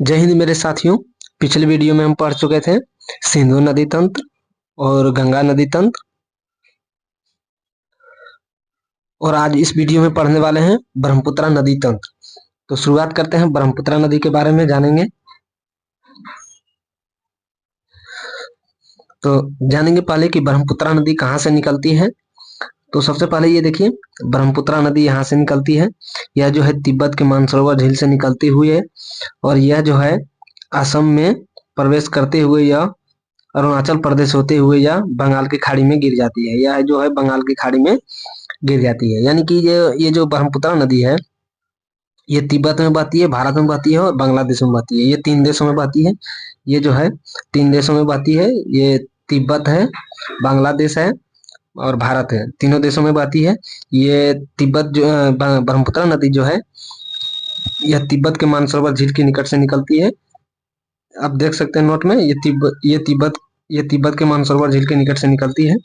जय हिंद मेरे साथियों। पिछले वीडियो में हम पढ़ चुके थे सिंधु नदी तंत्र और गंगा नदी तंत्र, और आज इस वीडियो में पढ़ने वाले हैं ब्रह्मपुत्र नदी तंत्र। तो शुरुआत करते हैं, ब्रह्मपुत्र नदी के बारे में जानेंगे। तो जानेंगे पहले कि ब्रह्मपुत्र नदी कहाँ से निकलती है। तो सबसे पहले ये देखिए, ब्रह्मपुत्र नदी यहाँ से निकलती है। यह जो है तिब्बत के मानसरोवर झील से निकलती हुई है, और यह जो है असम में प्रवेश करते हुए यह अरुणाचल प्रदेश होते हुए यह बंगाल की खाड़ी में गिर जाती है। यह जो है बंगाल की खाड़ी में गिर जाती है। यानी कि ये जो ब्रह्मपुत्र नदी है, ये तिब्बत में बहती है, भारत में बहती है और बांग्लादेश में बहती है। ये तीन देशों में बहती है। ये जो है तीन देशों में बहती है। ये तिब्बत है, बांग्लादेश है और भारत है, तीनों देशों में बहती है। ये तिब्बत जो ब्रह्मपुत्र नदी जो है, यह तिब्बत के मानसरोवर झील के निकट से निकलती है। आप देख सकते हैं नोट में, ये तिब्बत के मानसरोवर झील के निकट से निकलती है।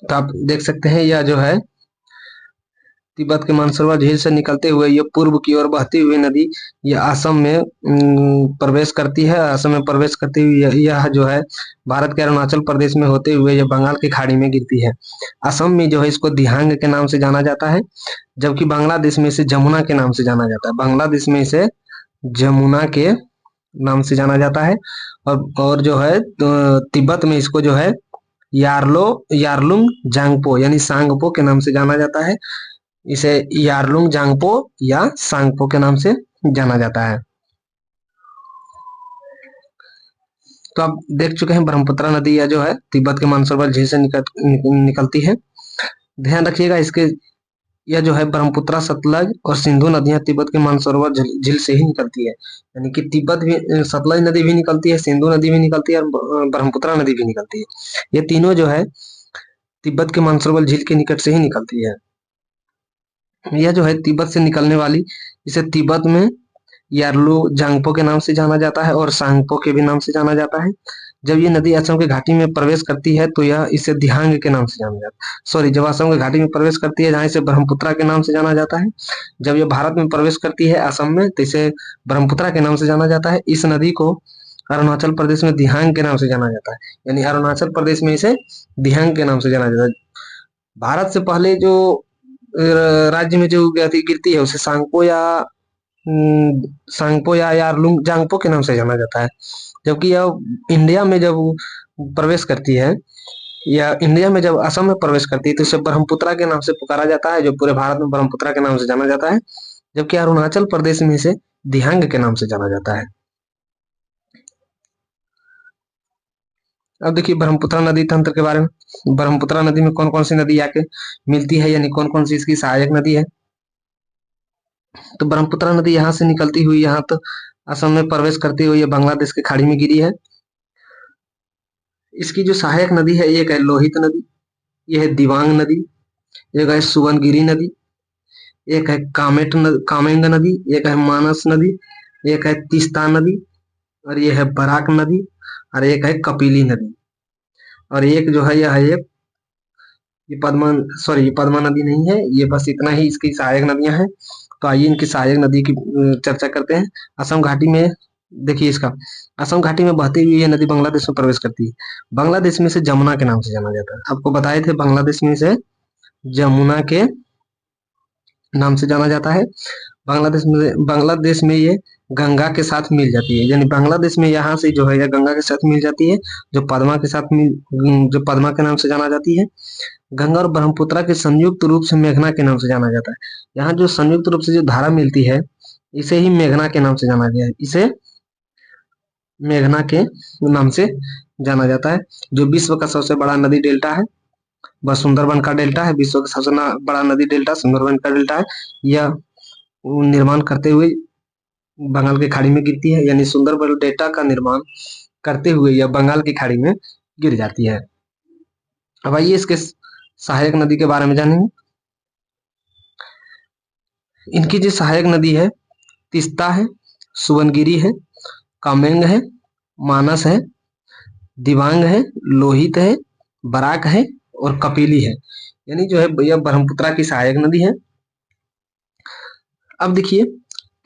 तो आप देख सकते हैं यह जो है तिब्बत के मानसरोवर झील से निकलते हुए ये पूर्व की ओर बहती हुई नदी यह असम में प्रवेश करती है। असम में प्रवेश करती हुई यह जो है भारत के अरुणाचल प्रदेश में होते हुए यह बंगाल की खाड़ी में गिरती है। असम में जो है इसको दिहांग के नाम से जाना जाता है, जबकि बांग्लादेश में इसे जमुना के नाम से जाना जाता है। बांग्लादेश में इसे जमुना के नाम से जाना जाता है। और जो है तिब्बत में इसको जो है यारलुंग जांगपो यानी सांगपो के नाम से जाना जाता है। इसे यारलुंग जांगपो या सांगपो के नाम से जाना जाता है। तो आप देख चुके हैं ब्रह्मपुत्र नदी यह जो है तिब्बत के मानसरोवर झील से निकलती है। ध्यान रखिएगा, इसके यह जो है ब्रह्मपुत्र, सतलज और सिंधु नदियां तिब्बत के मानसरोवर झील से ही निकलती है। यानी कि तिब्बत भी, सतलज नदी भी निकलती है, सिंधु नदी भी निकलती है और ब्रह्मपुत्र नदी भी निकलती है। ये तीनों जो है तिब्बत के मानसरोवर झील के निकट से ही निकलती है। यह जो है तिब्बत से निकलने वाली, इसे तिब्बत में यारलू जांगपो के नाम से जाना जाता है और सांगपो के भी नाम से जाना जाता है। जब ये नदी असम के घाटी में प्रवेश करती है तो यह इसे दिहांग के नाम से जाना जाता है। सॉरी, जब असम के घाटी में प्रवेश करती है, जहाँ इसे ब्रह्मपुत्र के नाम से जाना जाता है। जब यह भारत में प्रवेश करती है असम में, तो इसे ब्रह्मपुत्र के नाम से जाना जाता है। इस नदी को अरुणाचल प्रदेश में दिहांग के नाम से जाना जाता है। यानी अरुणाचल प्रदेश में इसे दिहांग के नाम से जाना जाता है। भारत से पहले जो राज्य में जो गिरती है उसे सांगपो या यारलुंग जांगपो के नाम से जाना जाता है। जबकि यह इंडिया में जब प्रवेश करती है, या इंडिया में जब असम में प्रवेश करती है, तो इसे ब्रह्मपुत्र के नाम से पुकारा जाता है, जो पूरे भारत में ब्रह्मपुत्र के नाम से जाना जाता है। जबकि अरुणाचल प्रदेश में इसे दिहांग के नाम से जाना जाता है। अब देखिए ब्रह्मपुत्र नदी तंत्र के बारे में। ब्रह्मपुत्र नदी में कौन कौन सी नदी आके मिलती है, यानी कौन कौन सी इसकी सहायक नदी है। तो ब्रह्मपुत्र नदी यहाँ से निकलती हुई यहाँ तो असम में प्रवेश करती हुई बांग्लादेश की खाड़ी में गिरी है। इसकी जो सहायक नदी है, एक है लोहित नदी, यह है दिबांग नदी, एक है सुवनगिरी नदी, एक है कामेंग नदी, एक है मानस नदी, एक है तीस्ता नदी, और यह है बराक नदी, और एक है कपिली नदी। और एक जो है यह है ये पद्मा नदी नहीं है, ये बस इतना ही इसकी सहायक नदियां हैं। तो आइए इनकी सहायक नदी की चर्चा करते हैं। असम घाटी में देखिए, इसका असम घाटी में बहती हुई यह नदी बांग्लादेश में प्रवेश करती है। बांग्लादेश में इसे जमुना के नाम से जाना जाता है। आपको बताए थे बांग्लादेश में इसे जमुना के नाम से जाना जाता है। बांग्लादेश में ये गंगा के साथ मिल जाती है। यानी बांग्लादेश में यहाँ से जो है यह गंगा के साथ मिल जाती है, जो पद्मा के नाम से जाना जाती है। गंगा और ब्रह्मपुत्र के संयुक्त रूप से मेघना के नाम से जाना जाता है। यहाँ जो संयुक्त रूप से जो धारा मिलती है, इसे ही मेघना के नाम से जाना गया है। इसे मेघना के नाम से जाना जाता है। जो विश्व का सबसे बड़ा नदी डेल्टा है वह सुंदरबन का डेल्टा है। विश्व का सबसे बड़ा नदी डेल्टा सुंदरबन का डेल्टा है। यह निर्माण करते हुए बंगाल की खाड़ी में गिरती है। यानी सुंदरबन डेल्टा का निर्माण करते हुए यह बंगाल की खाड़ी में गिर जाती है। अब आइए इसके सहायक नदी के बारे में जानेंगे। इनकी जो सहायक नदी है, तीस्ता है, सुवनगिरी है, कामेंग है, मानस है, दिबांग है, लोहित है, बराक है और कपिली है। यानी जो है यह ब्रह्मपुत्र की सहायक नदी है। अब देखिए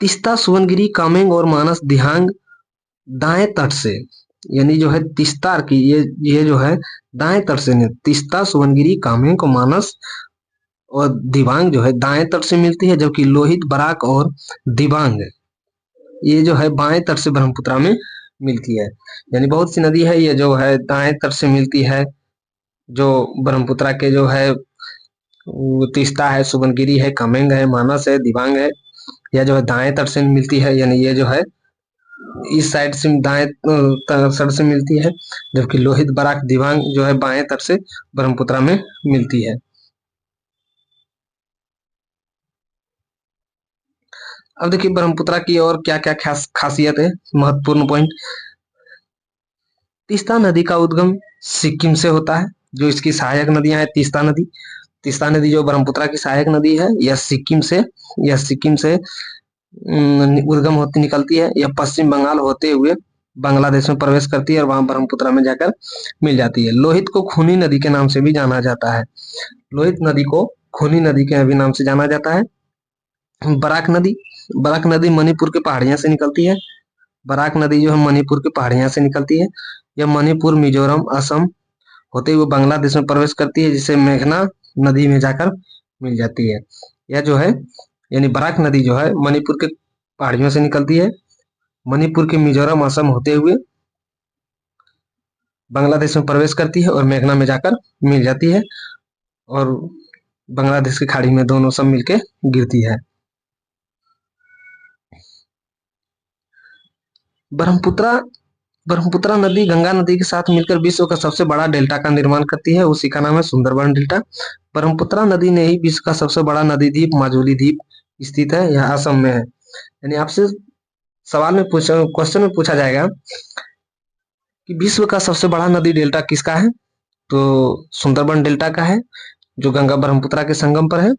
तीस्ता, सुवनगिरी, कामेंग और मानस दिहांग दाएं तट से, यानी जो है तीस्ता की ये जो है दाएं तट से, तीस्ता, सुवनगिरी, कामेंग और मानस और दिबांग जो है दाएं तट से मिलती है, जबकि लोहित, बराक और दिबांग ये जो है बाएं तट से ब्रह्मपुत्रा में मिलती है। यानी बहुत सी नदी है ये जो है दाएं तट से मिलती है, जो ब्रह्मपुत्रा के जो है तीस्ता है, सुबनगिरी है, कामेंग है, मानस है, दिबांग है, यह जो है दाएं तट से मिलती है, यानी ये जो है इस साइड से दाएं तट से मिलती है, जबकि लोहित, बराक, दिबांग जो है बाएं तट से ब्रह्मपुत्रा में मिलती है। अब देखिए ब्रह्मपुत्रा की और क्या क्या खासियत है, महत्वपूर्ण पॉइंट। तीस्ता नदी का उद्गम सिक्किम से होता है, जो इसकी सहायक नदियां हैं तीस्ता नदी जो ब्रह्मपुत्रा की सहायक नदी है, यह सिक्किम से उद्गम होती निकलती है। यह पश्चिम बंगाल होते हुए बांग्लादेश में प्रवेश करती है और वहां ब्रह्मपुत्रा में जाकर मिल जाती है। लोहित को खूनी नदी के नाम से भी जाना जाता है, लोहित नदी को खूनी नदी के भी नाम से जाना जाता है। बराक नदी मणिपुर के पहाड़ियां से निकलती है, बराक नदी जो है मणिपुर की पहाड़ियां से निकलती है। यह मणिपुर, मिजोरम, असम होते हुए बांग्लादेश में प्रवेश करती है, जिसे मेघना नदी में जाकर मिल जाती है। यह जो है यानी बराक नदी जो है मणिपुर के पहाड़ियों से निकलती है, मणिपुर के मिजोरम, असम होते हुए बांग्लादेश में प्रवेश करती है और मेघना में जाकर मिल जाती है, और बांग्लादेश की खाड़ी में दोनों सब मिलके गिरती है। ब्रह्मपुत्रा नदी गंगा नदी के साथ मिलकर विश्व का सबसे बड़ा डेल्टा का निर्माण करती है, उसी का नाम है सुंदरबन डेल्टा। ब्रह्मपुत्रा नदी ने ही विश्व का सबसे बड़ा नदी द्वीप माजुली द्वीप स्थित है, यह असम में है। यानी आपसे सवाल में क्वेश्चन में पूछा जाएगा कि विश्व का सबसे बड़ा नदी डेल्टा किसका है, तो सुंदरबन डेल्टा का है, जो गंगा ब्रह्मपुत्रा के संगम पर है।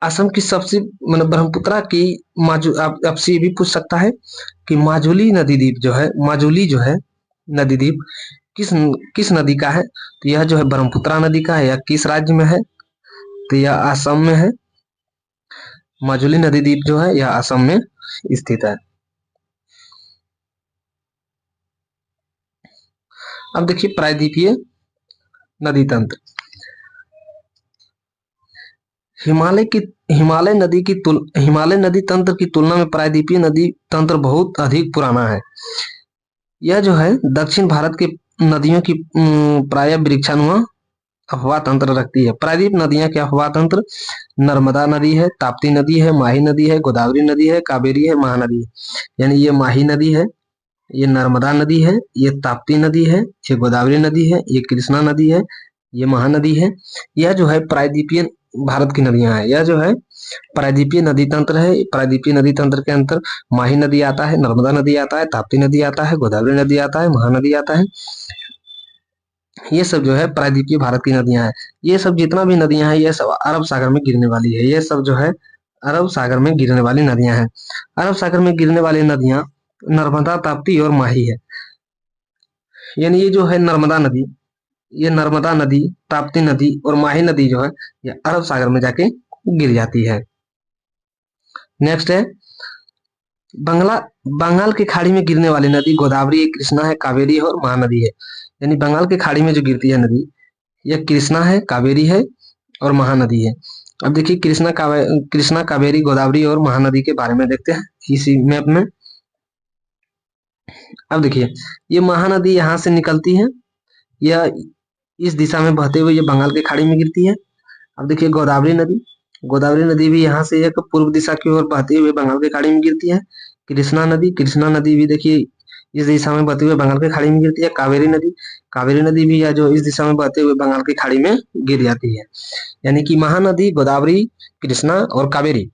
असम की सबसे मतलब ब्रह्मपुत्रा की आपसे ये भी पूछ सकता है कि माजुली जो है नदी द्वीप किस नदी का है, तो यह जो है ब्रह्मपुत्रा नदी का है। यह किस राज्य में है, तो यह असम में है। माजुली नदी द्वीप जो है यह असम में स्थित है। अब देखिए प्रायद्वीपीय नदी तंत्र। हिमालय नदी तंत्र की तुलना में प्रायद्वीपीय नदी तंत्र बहुत अधिक पुराना है। यह जो है दक्षिण भारत के नदियों की प्राय वृक्षानुमा अफवाह तंत्र रखती है। प्रायद्वीप नदियां के अफवाह तंत्र नर्मदा नदी है, ताप्ती नदी है, माही नदी है, गोदावरी नदी है, कावेरी है, महानदी है। यानी ये माही नदी है, ये नर्मदा नदी है, ये ताप्ती नदी है, ये गोदावरी नदी है, ये कृष्णा नदी है, ये महानदी है। यह जो है प्रायद्वीपीय भारत की नदियां हैं। यह जो है प्रायद्वीपीय नदी तंत्र है। प्रायद्वीपीय नदी तंत्र के अंतर माही नदी आता है, नर्मदा नदी आता है, ताप्ती नदी आता है, गोदावरी नदी आता है, महानदी आता है। ये सब जो है प्रायद्वीपीय भारत की नदियां हैं। ये सब जितना भी नदियां हैं ये सब अरब सागर में गिरने वाली है। ये सब जो है अरब सागर में गिरने वाली नदियां हैं। अरब सागर में गिरने वाली नदियां नर्मदा, ताप्ती और माही है। यानी ये जो है नर्मदा नदी, ताप्ती नदी और माही नदी जो है ये अरब सागर में जाके गिर जाती है। नेक्स्ट है बंगाल की खाड़ी में गिरने वाली नदी गोदावरी है, कृष्णा है, कावेरी है और महानदी है। यानी बंगाल की खाड़ी में जो गिरती है नदी यह कृष्णा है, कावेरी है और महानदी है। अब देखिए कृष्णा, कावेरी, गोदावरी और महानदी के बारे में देखते हैं इसी मैप में। अब देखिए ये महानदी यहाँ से निकलती है, यह इस दिशा में बहते हुए ये बंगाल की खाड़ी में गिरती है। अब देखिए गोदावरी नदी भी यहाँ से एक पूर्व दिशा की ओर बहते हुए बंगाल की खाड़ी में गिरती है। कृष्णा नदी भी देखिए इस दिशा में बहते हुए बंगाल की खाड़ी में गिरती है। कावेरी नदी भी है जो इस दिशा में बहते हुए बंगाल की खाड़ी में गिर जाती है। यानी कि महानदी गोदावरी, कृष्णा और कावेरी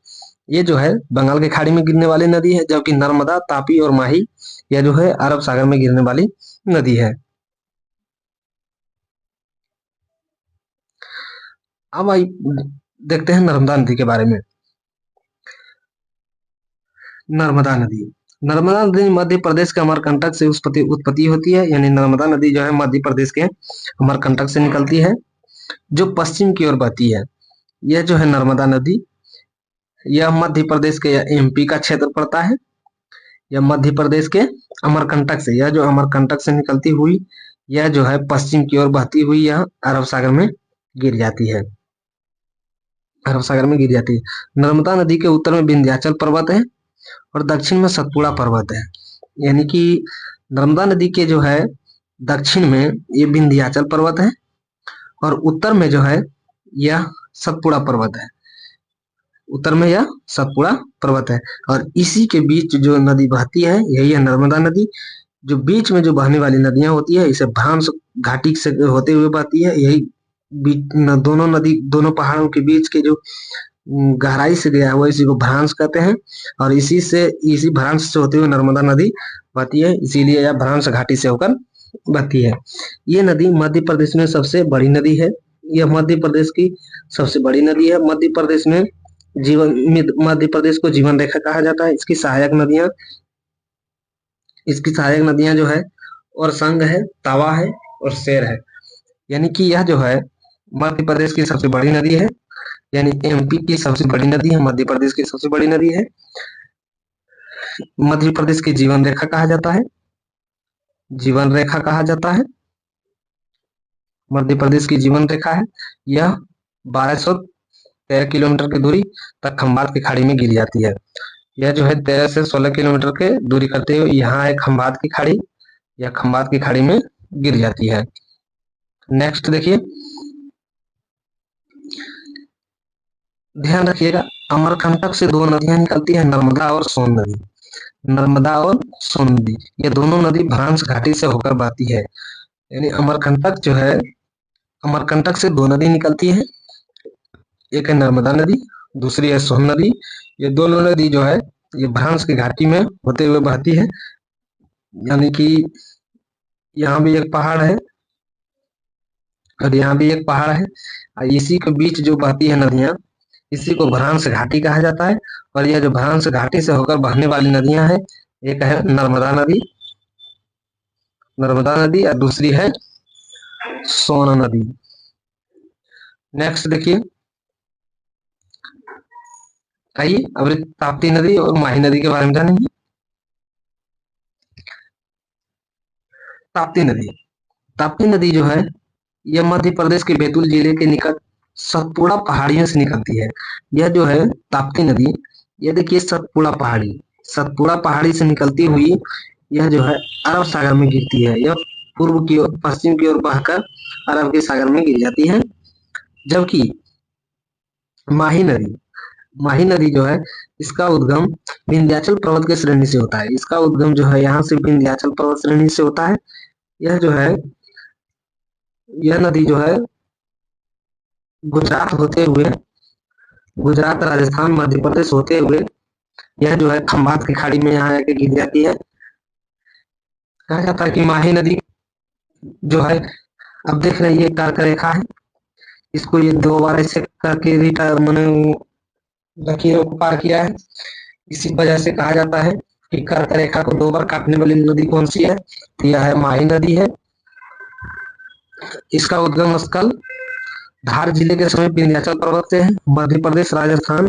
ये जो है बंगाल की खाड़ी में गिरने वाली नदी है, जबकि नर्मदा, तापी और माही यह जो है अरब सागर में गिरने वाली नदी है। अब आई देखते हैं नर्मदा नदी के बारे में। नर्मदा नदी मध्य प्रदेश के अमरकंटक से उत्पत्ति होती है। यानी नर्मदा नदी जो है मध्य प्रदेश के अमरकंटक से निकलती है, जो पश्चिम की ओर बहती है। यह जो है नर्मदा नदी यह मध्य प्रदेश के या एमपी का क्षेत्र पड़ता है। यह मध्य प्रदेश के अमरकंटक से, यह जो अमरकंटक से निकलती हुई यह जो है पश्चिम की ओर बहती हुई यह अरब सागर में गिर जाती है, अरब सागर में गिर जाती है। नर्मदा नदी के उत्तर में विंध्याचल पर्वत है और दक्षिण में सतपुड़ा पर्वत है। यानी कि नर्मदा नदी के जो है दक्षिण में ये विंध्याचल पर्वत है और उत्तर में जो है यह सतपुड़ा पर्वत है, उत्तर में यह सतपुड़ा पर्वत है। और इसी के बीच जो नदी बहती है यही है नर्मदा नदी। जो बीच में जो बहने वाली नदियां होती है इसे भ्रांश घाटी से होते हुए बहती है। यही दोनों नदी, दोनों पहाड़ों के बीच के जो गहराई से गया हुआ इसी को भ्रांश कहते हैं और इसी भ्रांश से होते हुए नर्मदा नदी बहती है, इसीलिए यह भ्रांश घाटी से होकर बहती है। ये नदी मध्य प्रदेश में सबसे बड़ी नदी है। यह मध्य प्रदेश की सबसे बड़ी नदी है। मध्य प्रदेश को जीवन रेखा कहा जाता है। इसकी सहायक नदियां जो है और संग है, तावा है और शेर है। यानी कि यह जो है मध्य प्रदेश की सबसे बड़ी नदी है, यानी एमपी की सबसे बड़ी नदी है, मध्य प्रदेश की सबसे बड़ी नदी है। मध्य प्रदेश की जीवन रेखा कहा जाता है, जीवन रेखा कहा जाता है, मध्य प्रदेश की जीवन रेखा है। यह 1213 किलोमीटर की दूरी तक खंबात की खाड़ी में गिर जाती है। यह जो है 13 से 16 किलोमीटर के दूरी करते हुए यहाँ है खंबात की खाड़ी, यह खंबात की खाड़ी में गिर जाती है। नेक्स्ट देखिए, ध्यान रखिएगा अमरकंटक से दो नदियां निकलती है, नर्मदा और सोन नदी। नर्मदा और सोन नदी ये दोनों नदी भ्रांश घाटी से होकर बहती है। यानी अमरकंटक जो है, अमरकंटक से दो नदी निकलती है, एक है नर्मदा नदी, दूसरी है सोन नदी। ये दोनों नदी जो है ये भ्रांश की घाटी में होते हुए बहती है। यानी कि यहाँ भी एक पहाड़ है और यहाँ भी एक पहाड़ है, इसी के बीच जो बहती है नदियां इसी को भ्रांश घाटी कहा जाता है। और यह जो भ्रांश घाटी से होकर बहने वाली नदियां हैं, एक है नर्मदा नदी, नर्मदा नदी और दूसरी है सोन नदी। नेक्स्ट देखिए, आइए अब ताप्ती नदी और माही नदी के बारे में जानेंगे। ताप्ती नदी, ताप्ती नदी जो है यह मध्य प्रदेश के बैतूल जिले के निकट सतपुड़ा पहाड़ियों से निकलती है। यह जो है ताप्ती नदी, ये देखिए सतपुड़ा पहाड़ी से निकलती हुई यह जो है अरब सागर में गिरती है। यह पूर्व की ओर, पश्चिम की ओर बहकर अरब के सागर में गिर जाती है। जबकि माही नदी, माही नदी जो है इसका उद्गम विंध्याचल पर्वत के श्रेणी से होता है। इसका उद्गम जो है यहाँ से विंध्याचल पर्वत श्रेणी से होता है। यह जो है, यह नदी जो है गुजरात होते हुए, गुजरात, राजस्थान, मध्य प्रदेश होते हुए यह जो है खंबात की खाड़ी में यहाँ आके गिर जाती है। कहा जाता है कि माही नदी जो है, अब देख रहे हैं ये कर्क रेखा है, इसको ये दो बार ऐसे करके रिटर्न मैंने लकीरों को पार किया है। इसी वजह से कहा जाता है कि कर्क रेखा को दो बार काटने वाली नदी कौन सी है, तो यह है माही नदी है। इसका उद्गम स्थल धार जिले के समीप विंध्याचल पर्वत से है। मध्य प्रदेश, राजस्थान,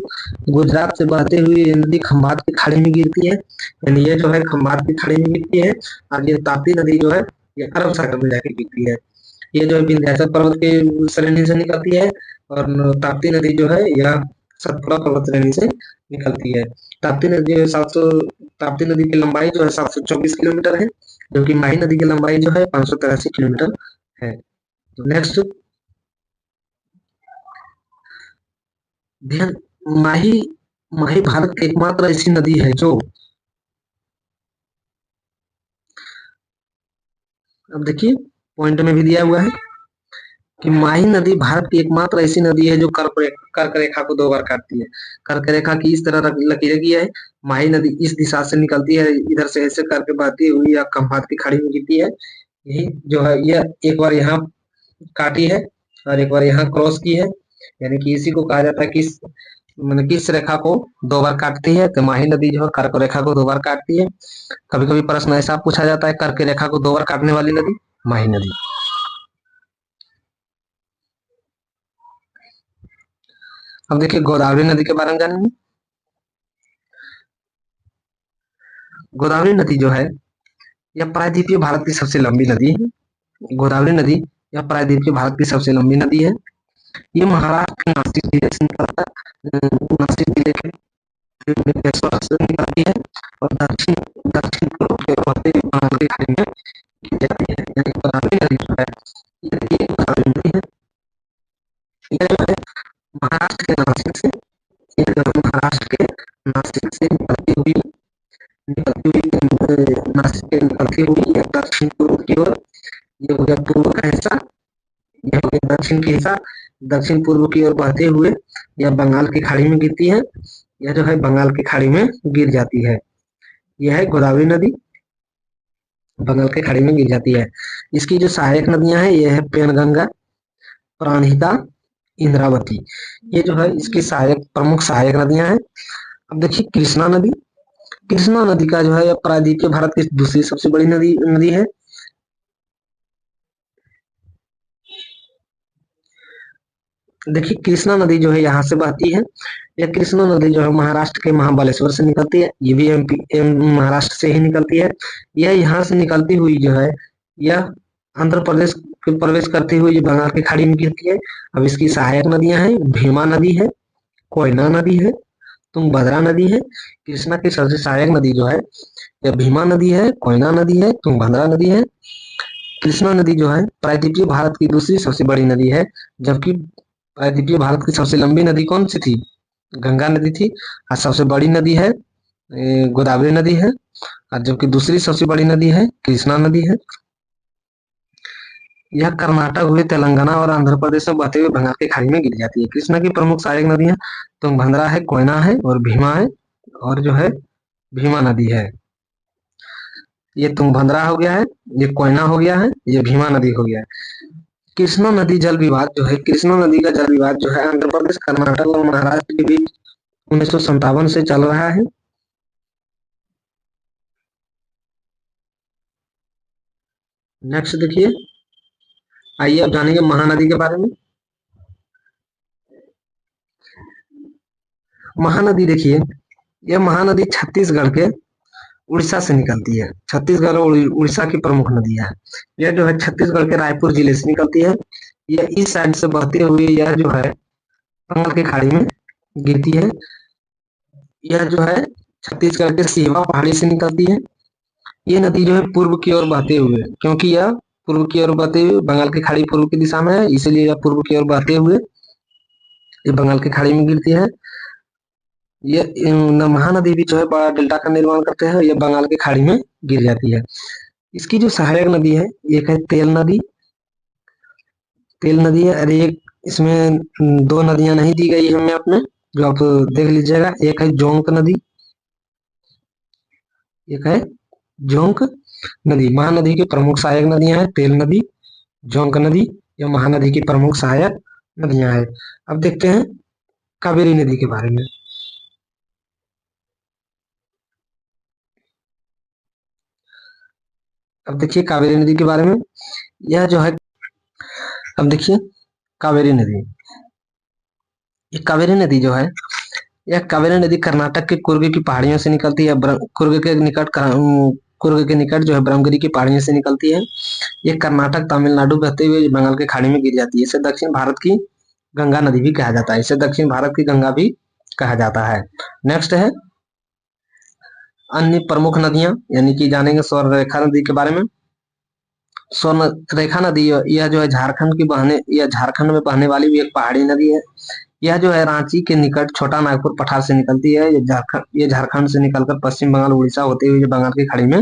गुजरात से बहते हुए ये नदी खंबात की खाड़ी में गिरती है। यानी ये जो है खंबात की खाड़ी में गिरती है और ये ताप्ती नदी जो है ये अरब सागर में जाके गिरती है। ये जो है विंध्याचल पर्वत के श्रेणी से निकलती है और ताप्ती नदी जो है यह सतपुड़ा पर्वत श्रेणी से निकलती है। ताप्ती नदी 700, ताप्ती नदी की लंबाई जो है 724 किलोमीटर है, जबकि माही नदी की लंबाई जो है 583 किलोमीटर है। तो नेक्स्ट, ध्यान, माही, माही भारत की एकमात्र ऐसी नदी है जो, अब देखिए पॉइंट में भी दिया हुआ है कि माही नदी भारत की एकमात्र ऐसी नदी है जो कर्क रेखा को दो बार काटती है। कर्क रेखा की इस तरह लकीरें की है, माही नदी इस दिशा से निकलती है, इधर से ऐसे करके बहती हुई या खंभात की खाड़ी में गिरती है। यही जो है यह एक बार यहाँ काटी है और एक बार यहाँ क्रॉस की है। यानी कि इसी को कहा जाता है कि मैंने किस रेखा को दो बार काटती है, तो माही नदी जो है कर्क रेखा को दो बार काटती है। कभी कभी प्रश्न ऐसा पूछा जाता है, कर्क रेखा को दो बार काटने वाली नदी माही नदी। अब देखिए गोदावरी नदी के बारे में जानेंगे। गोदावरी नदी जो है यह प्रायद्वीपीय भारत की सबसे लंबी नदी है। गोदावरी नदी यह प्रायद्वीपीय भारत की सबसे लंबी नदी है। ये महाराष्ट्र के नासिक जिले से निकलता है, नासिक जिले के से निकलती है और दक्षिण दक्षिण पूर्व के होते हुए बंगाल की खाड़ी में गिर जाती है। यानी गोदावरी नदी जो है ये गोदावरी नदी है। यह जो है महाराष्ट्र के नासिक से महाराष्ट्र के नासिक से नासिक से निकलती हुई यह दक्षिण पूर्व की ओर, ये हो गया पूर्व का हिस्सा, यह हो गया दक्षिण की हिस्सा, दक्षिण पूर्व की ओर बहते हुए यह बंगाल की खाड़ी में गिरती है। यह जो है बंगाल की खाड़ी में गिर जाती है। यह है गोदावरी नदी, बंगाल की खाड़ी में गिर जाती है। इसकी जो सहायक नदियां हैं ये है पेनगंगा, प्राणहिता, इंद्रावती। ये जो है इसकी सहायक प्रमुख सहायक नदियां हैं। अब देखिए कृष्णा नदी, कृष्णा नदी का जो है प्रायद्वीपीय भारत की दूसरी सबसे बड़ी नदी है। देखिए कृष्णा नदी जो है यहाँ से बहती है। यह कृष्णा नदी जो है महाराष्ट्र के महाबलेश्वर से निकलती है, ये भी महाराष्ट्र से ही निकलती है। यह यहाँ से निकलती हुई जो है यह आंध्र प्रदेश के प्रवेश करती हुई जो बंगाल की खाड़ी में गिरती है। अब इसकी सहायक नदियां हैं, भीमा नदी है, कोयना नदी है, तुंगभद्रा नदी है। कृष्णा की सबसे सहायक नदी जो है यह भीमा नदी है, कोयना नदी है, तुंगभद्रा नदी है। कृष्णा नदी जो है प्रायद्वीपीय भारत की दूसरी सबसे बड़ी नदी है, जबकि प्रायद्वीपीय भारत की सबसे लंबी नदी कौन सी थी? गंगा नदी थी। और सबसे बड़ी नदी है गोदावरी नदी है, और जबकि दूसरी सबसे बड़ी नदी है कृष्णा नदी है। यह कर्नाटक हुए तेलंगाना और आंध्र प्रदेश में बहते हुए बंगाल की खाड़ी में गिर जाती है। कृष्णा की प्रमुख सहायक नदियां तुंगभद्रा है, कोयना है और भीमा है, और जो है भीमा नदी है। ये तुंगभद्रा हो गया है, ये कोयना हो गया है, ये भीमा नदी हो गया है। कृष्णा नदी जल विवाद जो है, कृष्णा नदी का जल विवाद जो है आंध्र प्रदेश, कर्नाटक और महाराष्ट्र के बीच 1957 से चल रहा है। नेक्स्ट देखिए, आइए अब जानेंगे महानदी के बारे में। महानदी देखिए, यह महानदी छत्तीसगढ़ के उड़ीसा से निकलती है। छत्तीसगढ़ और उड़ीसा की प्रमुख नदी है। यह जो है छत्तीसगढ़ के रायपुर जिले से निकलती है। यह इस साइड से बहते हुए यह जो है बंगाल की खाड़ी में गिरती है। यह जो है छत्तीसगढ़ के सिहवा पहाड़ी से निकलती है। ये नदी जो है पूर्व की ओर बहते हुए, क्योंकि यह पूर्व की ओर बहते हुए बंगाल की खाड़ी पूर्व की दिशा में है, इसीलिए यह पूर्व की ओर बहते हुए ये बंगाल की खाड़ी में गिरती है। ये महानदी भी जो है बड़ा डेल्टा का निर्माण करते हैं, ये बंगाल की खाड़ी में गिर जाती है। इसकी जो सहायक नदी है एक है तेल नदी, तेल नदी है। अरे एक इसमें दो नदियां नहीं दी गई है मैप में, जो आप देख लीजिएगा। एक है जोंक नदी, एक है जोंक नदी। महानदी की प्रमुख सहायक नदियां हैं तेल नदी, जोंक नदी। यह महानदी की प्रमुख सहायक नदियां हैं। अब देखते हैं कावेरी नदी के बारे में। अब देखिए कावेरी नदी के बारे में, यह जो है, अब देखिए कावेरी नदी, ये कावेरी नदी जो है, यह कावेरी नदी कर्नाटक के कुर्ग की पहाड़ियों से निकलती है। कुर्ग के निकट जो है ब्रह्मगिरी की पहाड़ियों से निकलती है। ये कर्नाटक तमिलनाडु बहते हुए बंगाल की खाड़ी में गिर जाती है। इसे दक्षिण भारत की गंगा नदी भी कहा जाता है, इसे दक्षिण भारत की गंगा भी कहा जाता है। नेक्स्ट है अन्य प्रमुख नदियां, यानी कि जानेंगे स्वर्ण रेखा नदी के बारे में। स्वर्ण रेखा नदी यह जो है झारखंड की बहने, यह झारखंड में बहने वाली भी एक पहाड़ी नदी है। यह जो है रांची के निकट छोटा नागपुर पठार से निकलती है। ये झारखंड से निकलकर पश्चिम बंगाल उड़ीसा होते हुए बंगाल की खाड़ी में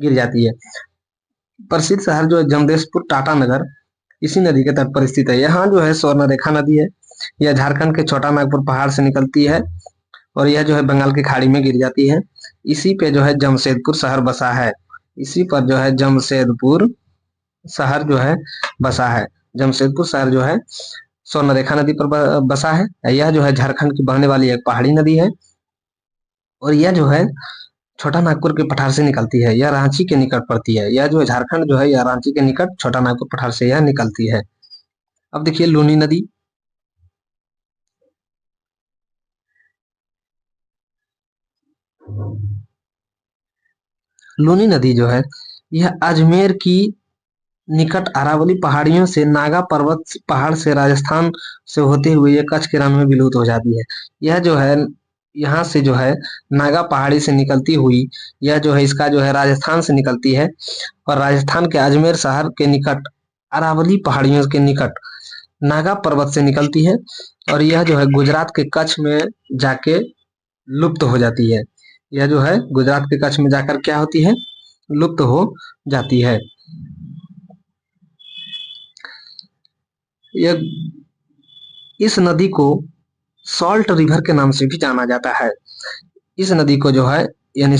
गिर जाती है। प्रसिद्ध शहर जो है जमशेदपुर टाटानगर इसी नदी के तट पर स्थित है। यहाँ जो है स्वर्ण रेखा नदी है, यह झारखंड के छोटा नागपुर पहाड़ से निकलती है और यह जो है बंगाल की खाड़ी में गिर जाती है। इसी पे जो है जमशेदपुर शहर बसा है, इसी पर जो है जमशेदपुर शहर जो है बसा है। जमशेदपुर शहर जो है स्वर्ण रेखा नदी पर बसा है। यह जो है झारखंड की बहने वाली एक पहाड़ी नदी है और यह जो है छोटा नागपुर के पठार से निकलती है। यह रांची के निकट पड़ती है। यह जो है झारखंड जो है यह रांची के निकट छोटा नागपुर पठार से यह निकलती है। अब देखिए लूनी नदी, लूनी नदी जो है यह अजमेर की निकट अरावली पहाड़ियों से नागा पर्वत पहाड़ से राजस्थान से होते हुए ये कच्छ के रण में विलुप्त हो जाती है। यह जो है यहाँ से जो है नागा पहाड़ी से निकलती हुई यह जो है इसका जो है राजस्थान से निकलती है और राजस्थान के अजमेर शहर के निकट अरावली पहाड़ियों के निकट नागा पर्वत से निकलती है और यह जो है गुजरात के कच्छ में जाके लुप्त हो जाती है। यह जो है गुजरात के कच्छ में जाकर क्या होती है, लुप्त हो जाती है। यह इस नदी को सॉल्ट रिवर के नाम से भी जाना जाता है। इस नदी को जो है यानी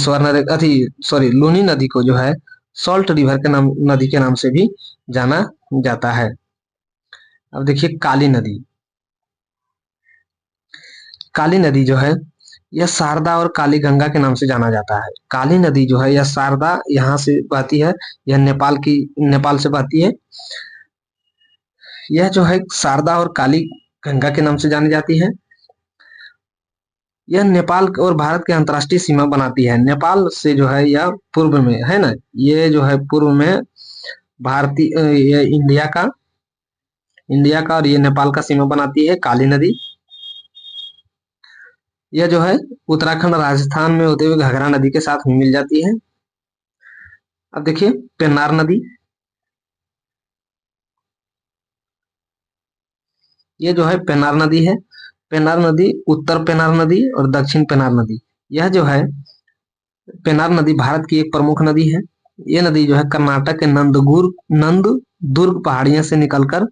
लूनी नदी को जो है सॉल्ट रिवर के नाम नदी के नाम से भी जाना जाता है। अब देखिए काली नदी। काली नदी जो है यह शारदा और काली गंगा के नाम से जाना जाता है। काली नदी जो है यह शारदा यहाँ से बहती है, यह नेपाल से बहती है। यह जो है शारदा और काली गंगा के नाम से जानी जाती है। यह नेपाल और भारत के अंतर्राष्ट्रीय सीमा बनाती है। नेपाल से जो है यह पूर्व में है ना, ये जो है पूर्व में भारतीय ये इंडिया का और ये नेपाल का सीमा बनाती है काली नदी। यह जो है उत्तराखंड राजस्थान में होते हुए घाघरा नदी के साथ मिल जाती है। अब देखिए पेन्नार नदी। ये जो है पेन्नार नदी है। पेन्नार नदी उत्तर पेन्नार नदी और दक्षिण पेन्नार नदी। यह जो है पेन्नार नदी भारत की एक प्रमुख नदी है। ये नदी जो है कर्नाटक के नंददुर्ग पहाड़ियों से निकलकर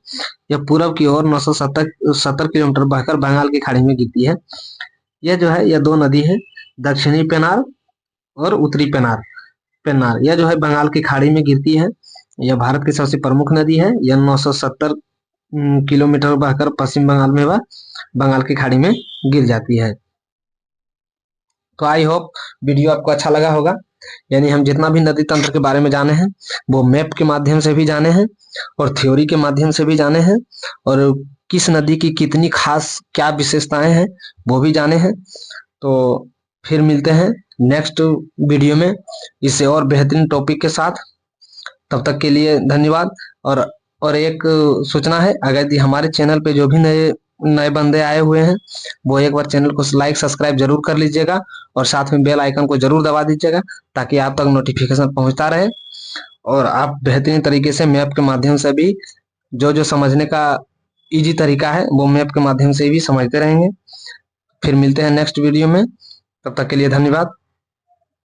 यह पूर्व की ओर 970 किलोमीटर बहकर बंगाल की खाड़ी में गिरती है। यह जो है यह दो नदी है, दक्षिणी पेन्नार और उत्तरी पेन्नार। यह जो है बंगाल की खाड़ी में गिरती है। यह भारत की सबसे प्रमुख नदी है। यह 970 किलोमीटर बहकर पश्चिम बंगाल में वह बंगाल की खाड़ी में गिर जाती है। तो आई होप वीडियो आपको अच्छा लगा होगा। यानी हम जितना भी नदी तंत्र के बारे में जाने हैं वो मैप के माध्यम से भी जाने हैं और थ्योरी के माध्यम से भी जाने हैं और किस नदी की कितनी खास क्या विशेषताएं हैं वो भी जाने हैं। तो फिर मिलते हैं नेक्स्ट वीडियो में इससे और बेहतरीन टॉपिक के साथ। तब तक के लिए धन्यवाद। और एक सूचना है, अगर हमारे चैनल पे जो भी नए बंदे आए हुए हैं वो एक बार चैनल को लाइक सब्सक्राइब जरूर कर लीजिएगा और साथ में बेल आइकन को जरूर दबा दीजिएगा ताकि आप तक नोटिफिकेशन पहुंचता रहे और आप बेहतरीन तरीके से मैप के माध्यम से भी जो समझने का इजी तरीका है वो मैप के माध्यम से भी समझते रहेंगे। फिर मिलते हैं नेक्स्ट वीडियो में, तब तक के लिए धन्यवाद।